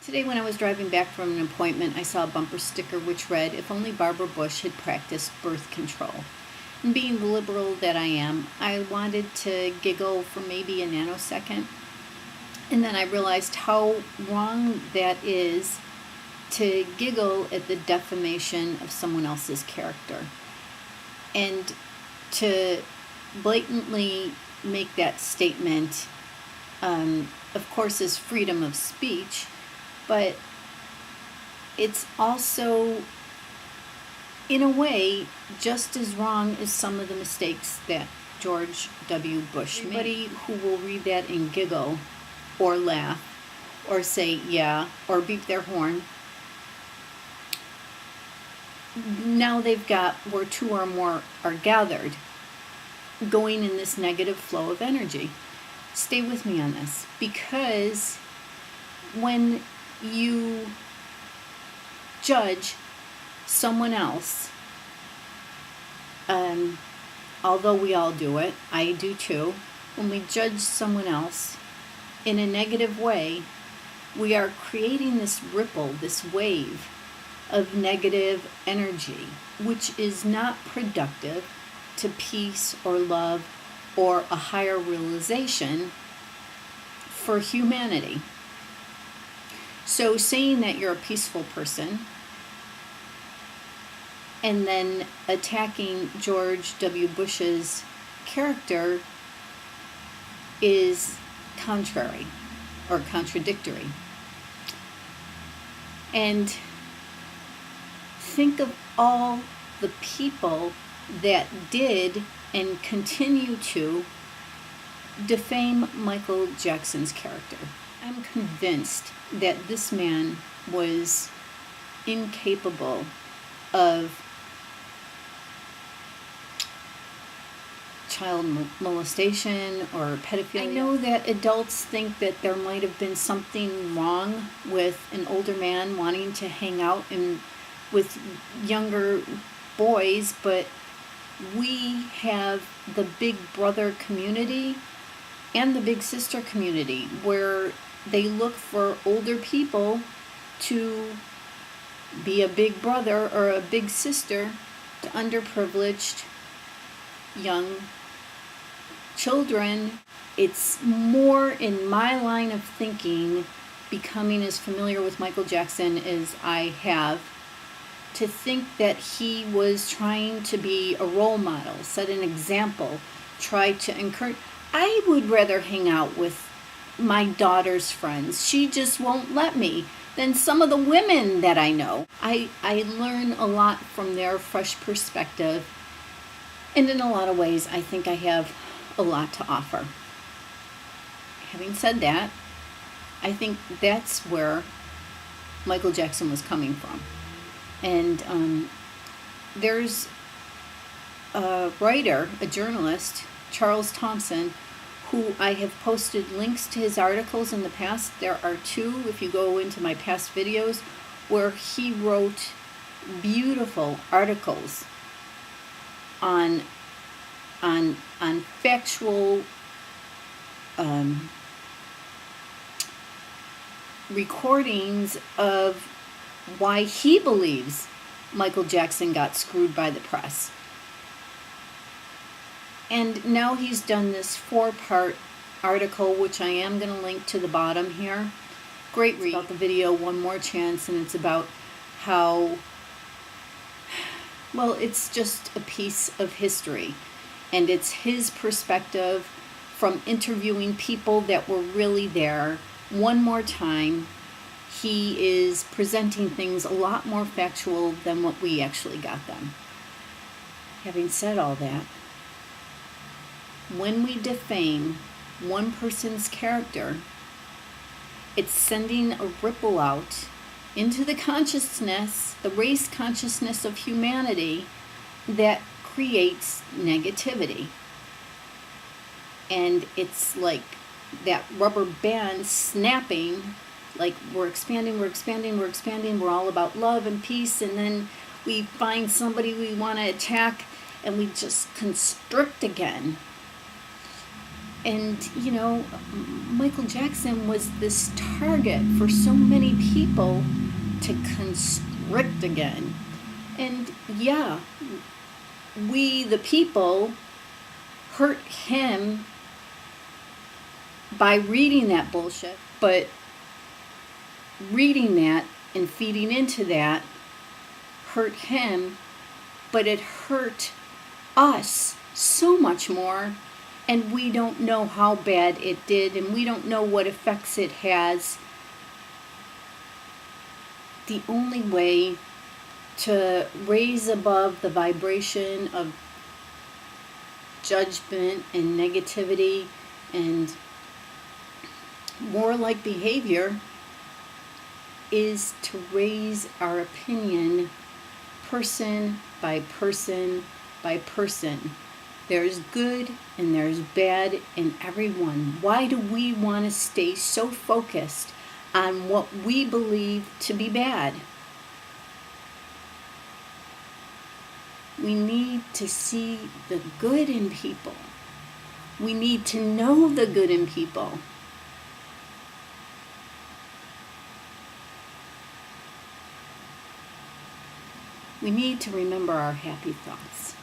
Today when I was driving back from an appointment, I saw a bumper sticker which read, "If only Barbara Bush had practiced birth control." And being the liberal that I am, I wanted to giggle for maybe a nanosecond. And then I realized how wrong that is to giggle at the defamation of someone else's character. And to blatantly make that statement, of course, is freedom of speech, but it's also, in a way, just as wrong as some of the mistakes that George W. Bush made. Anybody who will read that and giggle or laugh or say yeah or beep their horn, now they've got where two or more are gathered, going in this negative flow of energy. Stay with me on this, because when you judge someone else, although we all do it, I do too, when we judge someone else in a negative way, we are creating this ripple, this wave of negative energy, which is not productive to peace or love or a higher realization for humanity. So saying that you're a peaceful person and then attacking George W. Bush's character is contrary or contradictory. And think of all the people that did and continue to defame Michael Jackson's character. I'm convinced that this man was incapable of child molestation or pedophilia. I know that adults think that there might have been something wrong with an older man wanting to hang out with younger boys, but we have the big brother community and the big sister community where they look for older people to be a big brother or a big sister to underprivileged young children. It's more in my line of thinking, becoming as familiar with Michael Jackson as I have, to think that he was trying to be a role model, set an example, try to encourage. I would rather hang out with my daughter's friends. She just won't let me. Than some of the women that I know. I learn a lot from their fresh perspective. And in a lot of ways, I think I have a lot to offer. Having said that, I think that's where Michael Jackson was coming from. And there's a writer, a journalist, Charles Thompson, who I have posted links to his articles in the past. There are two, if you go into my past videos, where he wrote beautiful articles on factual recordings of why he believes Michael Jackson got screwed by the press. And now he's done this 4-part article, which I am going to link to the bottom here. Great read. It's about the video One More Chance, and it's about how, well, it's just a piece of history. And it's his perspective from interviewing people that were really there. One more time, he is presenting things a lot more factual than what we actually got them. Having said all that, when we defame one person's character, it's sending a ripple out into the consciousness, the race consciousness of humanity, that creates negativity. And it's like that rubber band snapping, like we're expanding, we're all about love and peace, and then we find somebody we want to attack and we just constrict again. And, you know, Michael Jackson was this target for so many people to constrict again. And yeah, we, the people, hurt him by reading that bullshit. But reading that and feeding into that hurt him, but it hurt us so much more. And we don't know how bad it did, and we don't know what effects it has. The only way to raise above the vibration of judgment and negativity and more like behavior is to raise our opinion person by person by person. There's good and there's bad in everyone. Why do we want to stay so focused on what we believe to be bad? We need to see the good in people. We need to know the good in people. We need to remember our happy thoughts.